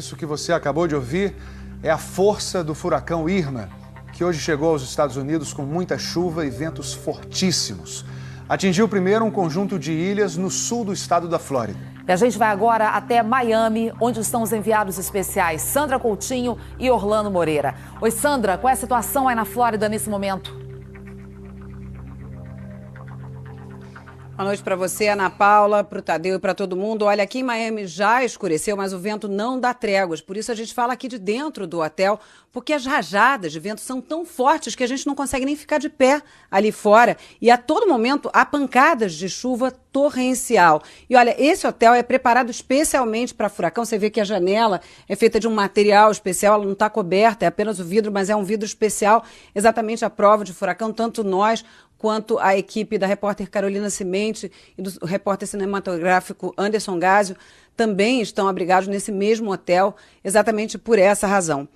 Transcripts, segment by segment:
Isso que você acabou de ouvir é a força do furacão Irma, que hoje chegou aos Estados Unidos com muita chuva e ventos fortíssimos. Atingiu primeiro um conjunto de ilhas no sul do estado da Flórida. E a gente vai agora até Miami, onde estão os enviados especiais Sandra Coutinho e Orlando Moreira. Oi, Sandra, qual é a situação aí na Flórida nesse momento? Boa noite para você, Ana Paula, para o Tadeu e para todo mundo. Olha, aqui em Miami já escureceu, mas o vento não dá tréguas. Por isso a gente fala aqui de dentro do hotel, porque as rajadas de vento são tão fortes que a gente não consegue nem ficar de pé ali fora. E a todo momento há pancadas de chuva torrencial. E olha, esse hotel é preparado especialmente para furacão. Você vê que a janela é feita de um material especial, ela não está coberta, é apenas o vidro, mas é um vidro especial, exatamente à prova de furacão. Tanto nós quanto a equipe da repórter Carolina Cimente e do repórter cinematográfico Anderson Gásio também estão abrigados nesse mesmo hotel, exatamente por essa razão.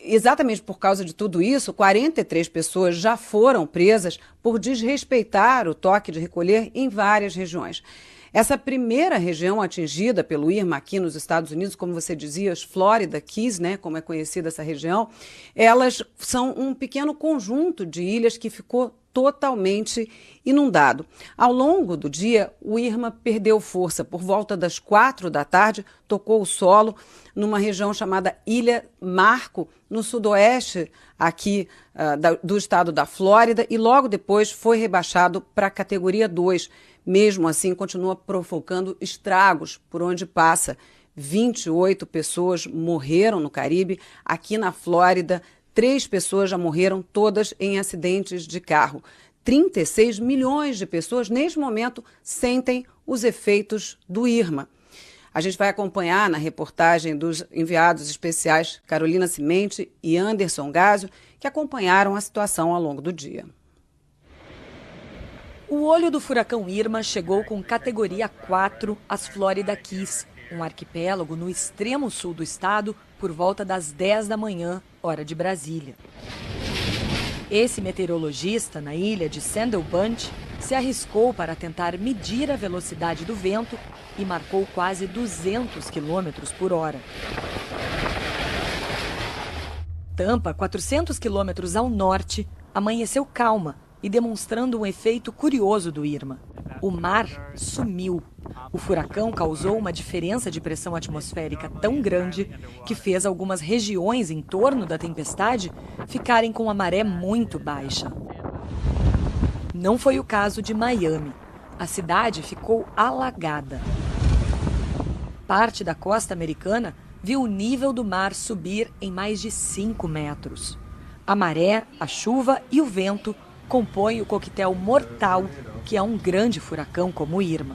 Exatamente por causa de tudo isso, 43 pessoas já foram presas por desrespeitar o toque de recolher em várias regiões. Essa primeira região atingida pelo Irma aqui nos Estados Unidos, como você dizia, as Florida Keys, né, como é conhecida essa região, elas são um pequeno conjunto de ilhas que ficou totalmente inundado. Ao longo do dia, o Irma perdeu força. Por volta das 4 da tarde, tocou o solo numa região chamada Ilha Marco, no sudoeste aqui do estado da Flórida, e logo depois foi rebaixado para a categoria 2. Mesmo assim, continua provocando estragos por onde passa. 28 pessoas morreram no Caribe. Aqui na Flórida, 3 pessoas já morreram, todas em acidentes de carro. 36 milhões de pessoas, neste momento, sentem os efeitos do Irma. A gente vai acompanhar na reportagem dos enviados especiais Carolina Cimente e Anderson Gásio, que acompanharam a situação ao longo do dia. O olho do furacão Irma chegou com categoria 4 às Florida Keys, um arquipélago no extremo sul do estado, por volta das 10 da manhã, hora de Brasília. Esse meteorologista, na ilha de Sandal Bunch, se arriscou para tentar medir a velocidade do vento e marcou quase 200 km por hora. Tampa, 400 quilômetros ao norte, amanheceu calma e demonstrando um efeito curioso do Irma. O mar sumiu. O furacão causou uma diferença de pressão atmosférica tão grande que fez algumas regiões em torno da tempestade ficarem com a maré muito baixa. Não foi o caso de Miami. A cidade ficou alagada. Parte da costa americana viu o nível do mar subir em mais de 5 metros. A maré, a chuva e o vento compõem o coquetel mortal que é um grande furacão como o Irma.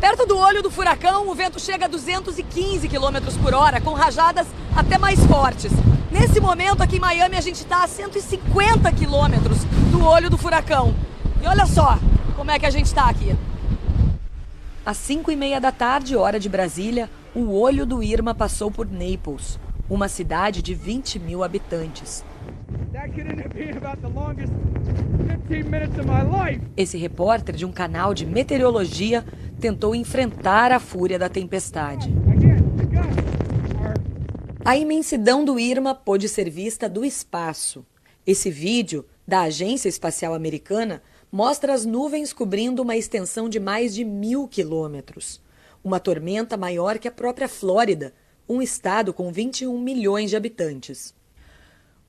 Perto do olho do furacão, o vento chega a 215 km por hora, com rajadas até mais fortes. Nesse momento, aqui em Miami, a gente está a 150 km do olho do furacão. E olha só como é que a gente está aqui. Às 5h30 da tarde, hora de Brasília, o olho do Irma passou por Naples, uma cidade de 20 mil habitantes. Esse repórter de um canal de meteorologia tentou enfrentar a fúria da tempestade. A imensidão do Irma pôde ser vista do espaço. Esse vídeo, da Agência Espacial Americana, mostra as nuvens cobrindo uma extensão de mais de 1.000 quilômetros. Uma tormenta maior que a própria Flórida, um estado com 21 milhões de habitantes.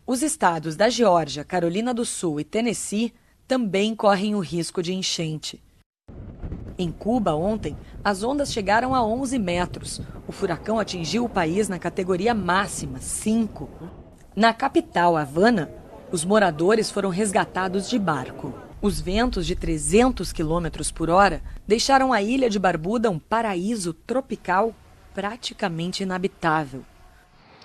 Os estados da Geórgia, Carolina do Sul e Tennessee também correm o risco de enchente. Em Cuba, ontem, as ondas chegaram a 11 metros. O furacão atingiu o país na categoria máxima, 5. Na capital, Havana, os moradores foram resgatados de barco. Os ventos de 300 km por hora deixaram a ilha de Barbuda um paraíso tropical praticamente inabitável.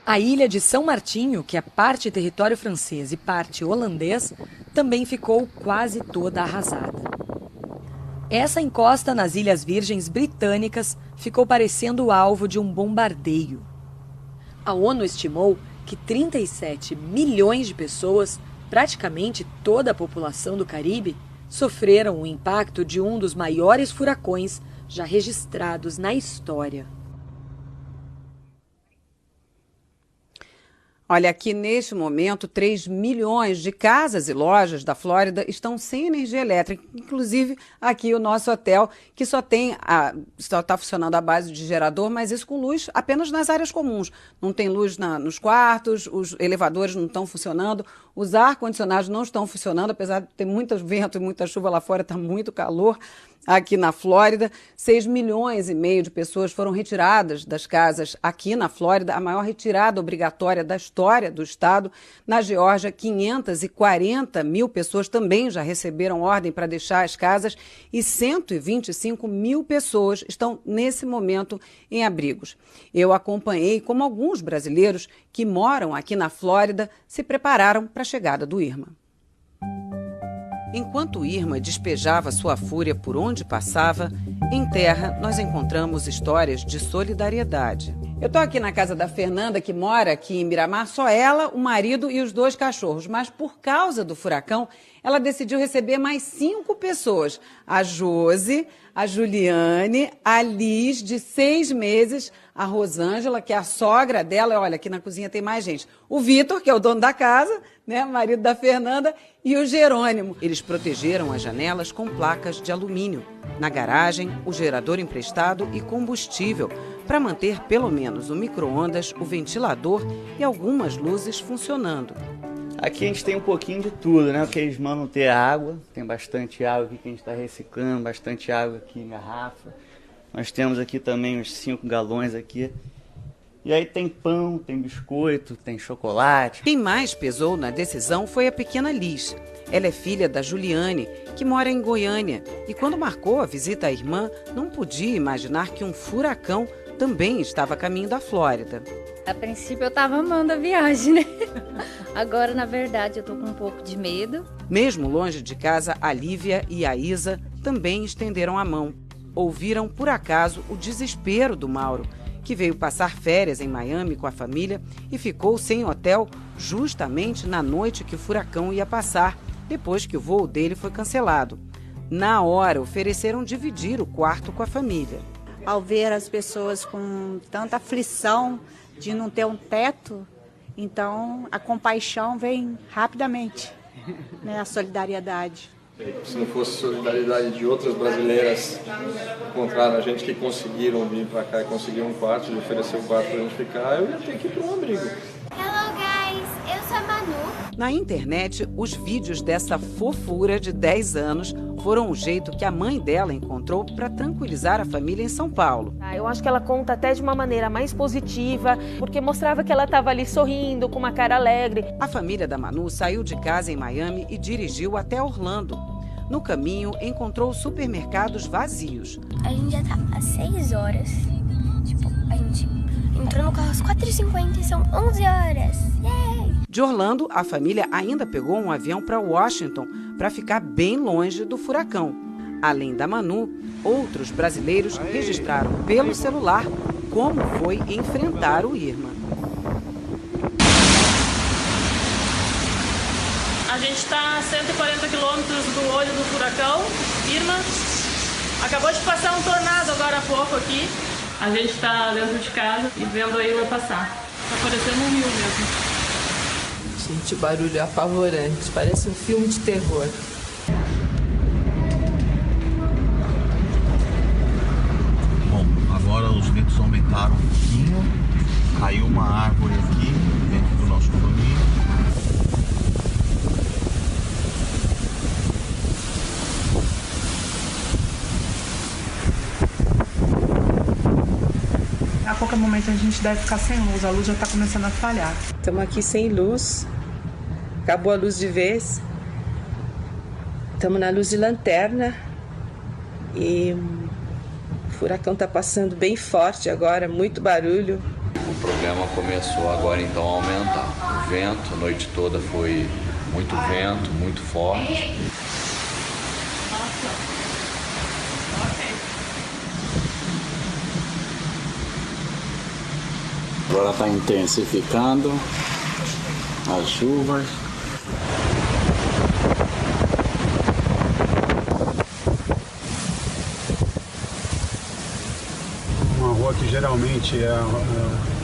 A ilha de São Martinho, que é parte território francês e parte holandês, também ficou quase toda arrasada. Essa encosta nas Ilhas Virgens Britânicas ficou parecendo alvo de um bombardeio. A ONU estimou que 37 milhões de pessoas, praticamente toda a população do Caribe, sofreram o impacto de um dos maiores furacões já registrados na história. Olha, aqui neste momento, 3 milhões de casas e lojas da Flórida estão sem energia elétrica, inclusive aqui o nosso hotel, que só está funcionando à base de gerador, mas isso com luz apenas nas áreas comuns. Não tem luz nos quartos, os elevadores não estão funcionando, os ar-condicionados não estão funcionando, apesar de ter muito vento e muita chuva lá fora, está muito calor. Aqui na Flórida, 6,5 milhões de pessoas foram retiradas das casas aqui na Flórida, a maior retirada obrigatória da história do estado. Na Geórgia, 540 mil pessoas também já receberam ordem para deixar as casas e 125 mil pessoas estão, nesse momento, em abrigos. Eu acompanhei como alguns brasileiros que moram aqui na Flórida se prepararam para a chegada do Irma. Enquanto Irma despejava sua fúria por onde passava, em terra nós encontramos histórias de solidariedade. Eu estou aqui na casa da Fernanda, que mora aqui em Miramar, só ela, o marido e os 2 cachorros. Mas por causa do furacão, ela decidiu receber mais 5 pessoas. A Josi, a Juliane, a Liz, de 6 meses, a Rosângela, que é a sogra dela. Olha, aqui na cozinha tem mais gente. O Vitor, que é o dono da casa, né, marido da Fernanda, e o Jerônimo. Eles protegeram as janelas com placas de alumínio. Na garagem, o gerador emprestado e combustível, para manter pelo menos o micro-ondas, o ventilador e algumas luzes funcionando. Aqui a gente tem um pouquinho de tudo, né? Porque eles mandam ter água, tem bastante água aqui que a gente está reciclando, bastante água aqui em garrafa. Nós temos aqui também uns 5 galões aqui. E aí tem pão, tem biscoito, tem chocolate. Quem mais pesou na decisão foi a pequena Liz. Ela é filha da Juliane, que mora em Goiânia. E quando marcou a visita à irmã, não podia imaginar que um furacão também estava a caminho da Flórida. A princípio eu estava amando a viagem, né? Agora, na verdade, eu tô com um pouco de medo. Mesmo longe de casa, a Lívia e a Isa também estenderam a mão. Ouviram, por acaso, o desespero do Mauro, que veio passar férias em Miami com a família e ficou sem hotel justamente na noite que o furacão ia passar, depois que o voo dele foi cancelado. Na hora, ofereceram dividir o quarto com a família. Ao ver as pessoas com tanta aflição de não ter um teto, então a compaixão vem rapidamente, né? A solidariedade. Se não fosse a solidariedade de outras brasileiras encontraram a gente que conseguiram vir para cá e conseguiram um quarto, e oferecer um quarto para a gente ficar, eu ia ter que ir para um abrigo. Hello guys, eu sou a Manu. Na internet, os vídeos dessa fofura de 10 anos foram o jeito que a mãe dela encontrou para tranquilizar a família em São Paulo. Eu acho que ela conta até de uma maneira mais positiva, porque mostrava que ela estava ali sorrindo, com uma cara alegre. A família da Manu saiu de casa em Miami e dirigiu até Orlando. No caminho, encontrou supermercados vazios. A gente já tá há 6 horas. A gente entrou no carro às 4h50 e são 11 horas. Yay! De Orlando, a família ainda pegou um avião para Washington para ficar bem longe do furacão. Além da Manu, outros brasileiros registraram pelo celular como foi enfrentar o Irma. A gente está a 140 quilômetros do olho do furacão, Irma. Acabou de passar um tornado agora há pouco aqui. A gente está dentro de casa e vendo a Irma passar. Está parecendo um rio mesmo. Gente, o barulho é apavorante, parece um filme de terror. Bom, agora os ventos aumentaram um pouquinho. Caiu uma árvore aqui dentro do nosso condomínio. A qualquer momento a gente deve ficar sem luz, a luz já está começando a falhar. Estamos aqui sem luz, acabou a luz de vez. Estamos na luz de lanterna e o furacão está passando bem forte agora, muito barulho. O problema começou agora então a aumentar. O vento, a noite toda foi muito vento, muito forte. Agora está intensificando as chuvas. Uma rua que geralmente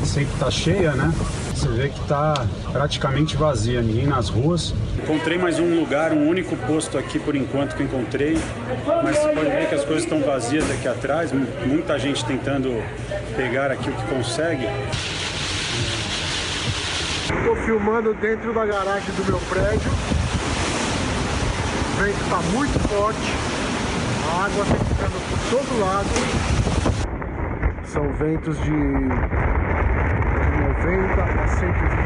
sempre está cheia, né? Você vê que está praticamente vazia, ninguém nas ruas. Encontrei mais um lugar, um único posto aqui por enquanto que encontrei, mas você pode ver que as coisas estão vazias aqui atrás, muita gente tentando pegar aqui o que consegue. Estou filmando dentro da garagem do meu prédio. O vento está muito forte, a água está ficando por todo lado. São ventos de 90 a 120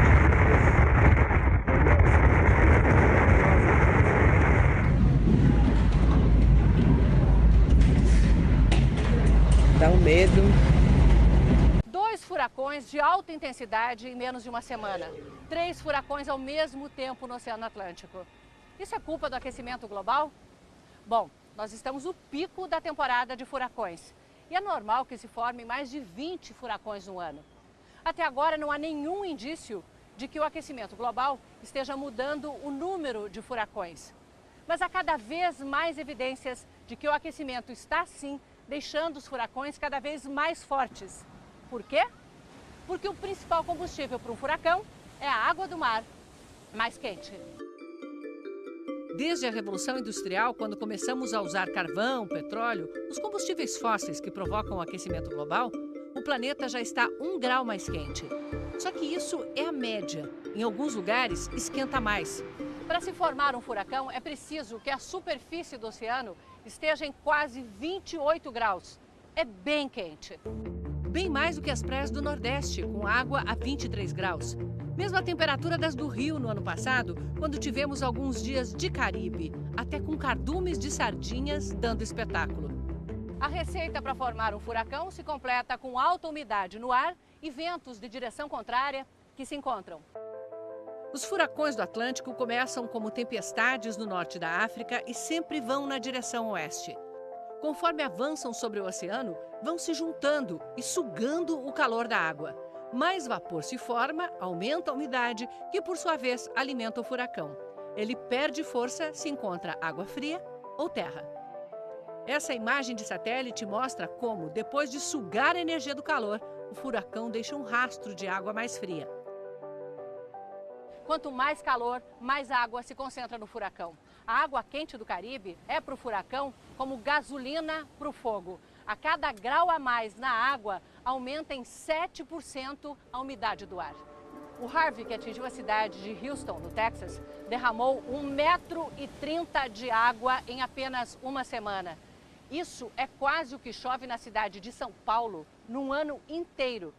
Dá um medo. 2 furacões de alta intensidade em menos de uma semana. 3 furacões ao mesmo tempo no Oceano Atlântico. Isso é culpa do aquecimento global? Bom, nós estamos no pico da temporada de furacões. E é normal que se formem mais de 20 furacões no ano. Até agora não há nenhum indício de que o aquecimento global esteja mudando o número de furacões. Mas há cada vez mais evidências de que o aquecimento está, sim, deixando os furacões cada vez mais fortes. Por quê? Porque o principal combustível para um furacão é a água do mar mais quente. Desde a Revolução Industrial, quando começamos a usar carvão, petróleo, os combustíveis fósseis que provocam o aquecimento global, o planeta já está 1 grau mais quente. Só que isso é a média. Em alguns lugares, esquenta mais. Para se formar um furacão, é preciso que a superfície do oceano esteja em quase 28 graus. É bem quente. Bem mais do que as praias do Nordeste, com água a 23 graus. Mesmo a temperatura das do Rio no ano passado, quando tivemos alguns dias de Caribe, até com cardumes de sardinhas dando espetáculo. A receita para formar um furacão se completa com alta umidade no ar e ventos de direção contrária que se encontram. Os furacões do Atlântico começam como tempestades no norte da África e sempre vão na direção oeste. Conforme avançam sobre o oceano, vão se juntando e sugando o calor da água. Mais vapor se forma, aumenta a umidade, que por sua vez alimenta o furacão. Ele perde força se encontra água fria ou terra. Essa imagem de satélite mostra como, depois de sugar a energia do calor, o furacão deixa um rastro de água mais fria. Quanto mais calor, mais água se concentra no furacão. A água quente do Caribe é para o furacão como gasolina para o fogo. A cada grau a mais na água, aumenta em 7% a umidade do ar. O Harvey, que atingiu a cidade de Houston, no Texas, derramou 1,30 m de água em apenas uma semana. Isso é quase o que chove na cidade de São Paulo num ano inteiro.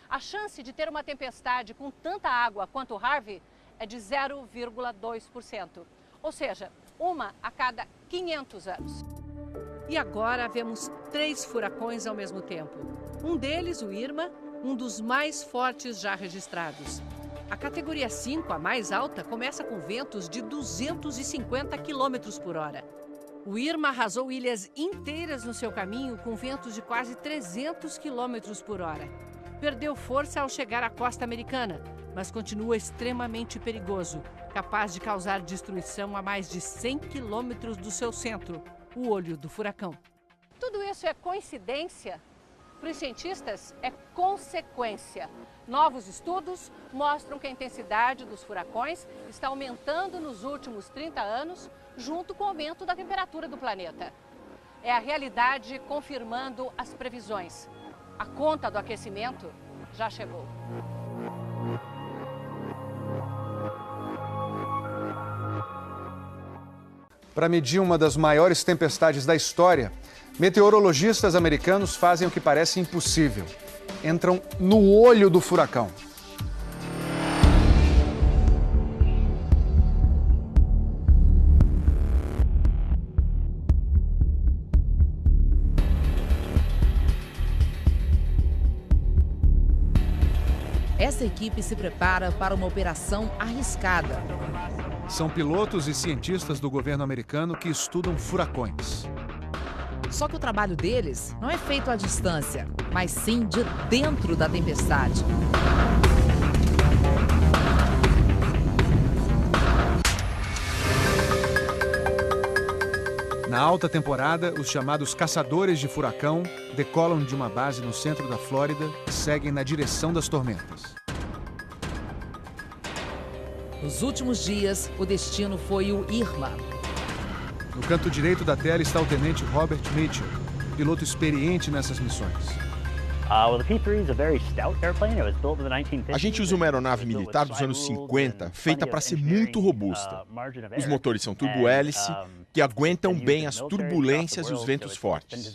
A chance de ter uma tempestade com tanta água quanto o Harvey é de 0,2%. Ou seja, 1 a cada 500 anos. E agora vemos 3 furacões ao mesmo tempo. Um deles, o Irma, um dos mais fortes já registrados. A categoria 5, a mais alta, começa com ventos de 250 km por hora. O Irma arrasou ilhas inteiras no seu caminho com ventos de quase 300 km por hora. Perdeu força ao chegar à costa americana, mas continua extremamente perigoso, capaz de causar destruição a mais de 100 km do seu centro, o olho do furacão. Tudo isso é coincidência? Para os cientistas, é consequência. Novos estudos mostram que a intensidade dos furacões está aumentando nos últimos 30 anos, junto com o aumento da temperatura do planeta. É a realidade confirmando as previsões. A conta do aquecimento já chegou. Para medir uma das maiores tempestades da história, meteorologistas americanos fazem o que parece impossível. Entram no olho do furacão. Essa equipe se prepara para uma operação arriscada. São pilotos e cientistas do governo americano que estudam furacões. Só que o trabalho deles não é feito à distância, mas sim de dentro da tempestade. Na alta temporada, os chamados caçadores de furacão decolam de uma base no centro da Flórida e seguem na direção das tormentas. Nos últimos dias, o destino foi o Irma. No canto direito da tela está o tenente Robert Mitchell, piloto experiente nessas missões. A gente usa uma aeronave militar dos anos 50, feita para ser muito robusta. Os motores são turbo-hélice, que aguentam bem as turbulências e os ventos fortes.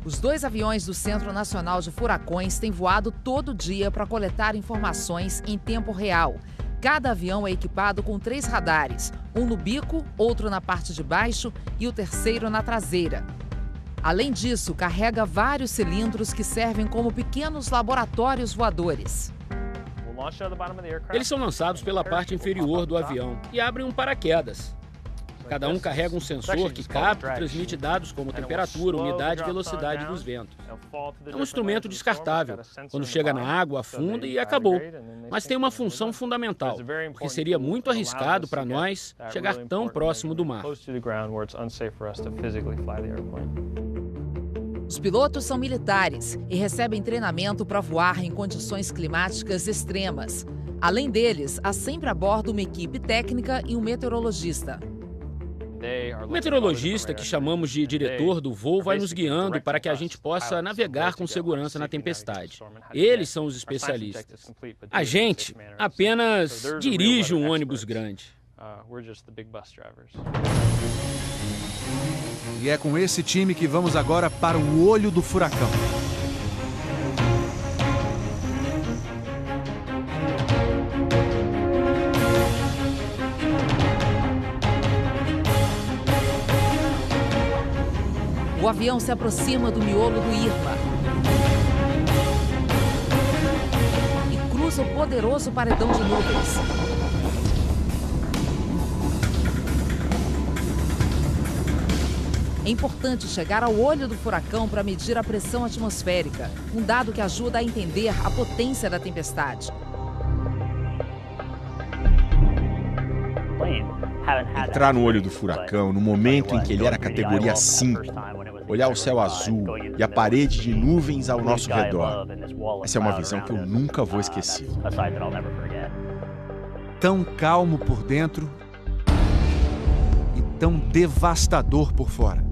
Os 2 aviões do Centro Nacional de Furacões têm voado todo dia para coletar informações em tempo real. Cada avião é equipado com 3 radares, um no bico, outro na parte de baixo e o terceiro na traseira. Além disso, carrega vários cilindros que servem como pequenos laboratórios voadores. Eles são lançados pela parte inferior do avião e abrem um paraquedas. Cada um carrega um sensor que capta e transmite dados como temperatura, umidade e velocidade dos ventos. É um instrumento descartável. Quando chega na água, afunda e acabou. Mas tem uma função fundamental, porque seria muito arriscado para nós chegar tão próximo do mar. Os pilotos são militares e recebem treinamento para voar em condições climáticas extremas. Além deles, há sempre a bordo uma equipe técnica e um meteorologista. O meteorologista, que chamamos de diretor do voo, vai nos guiando para que a gente possa navegar com segurança na tempestade. Eles são os especialistas. A gente apenas dirige um ônibus grande. E é com esse time que vamos agora para o olho do furacão. O avião se aproxima do miolo do Irma e cruza o poderoso paredão de nuvens. É importante chegar ao olho do furacão para medir a pressão atmosférica, um dado que ajuda a entender a potência da tempestade. Entrar no olho do furacão, no momento em que ele era categoria 5, olhar o céu azul e a parede de nuvens ao nosso redor. Essa é uma visão que eu nunca vou esquecer. Tão calmo por dentro e tão devastador por fora.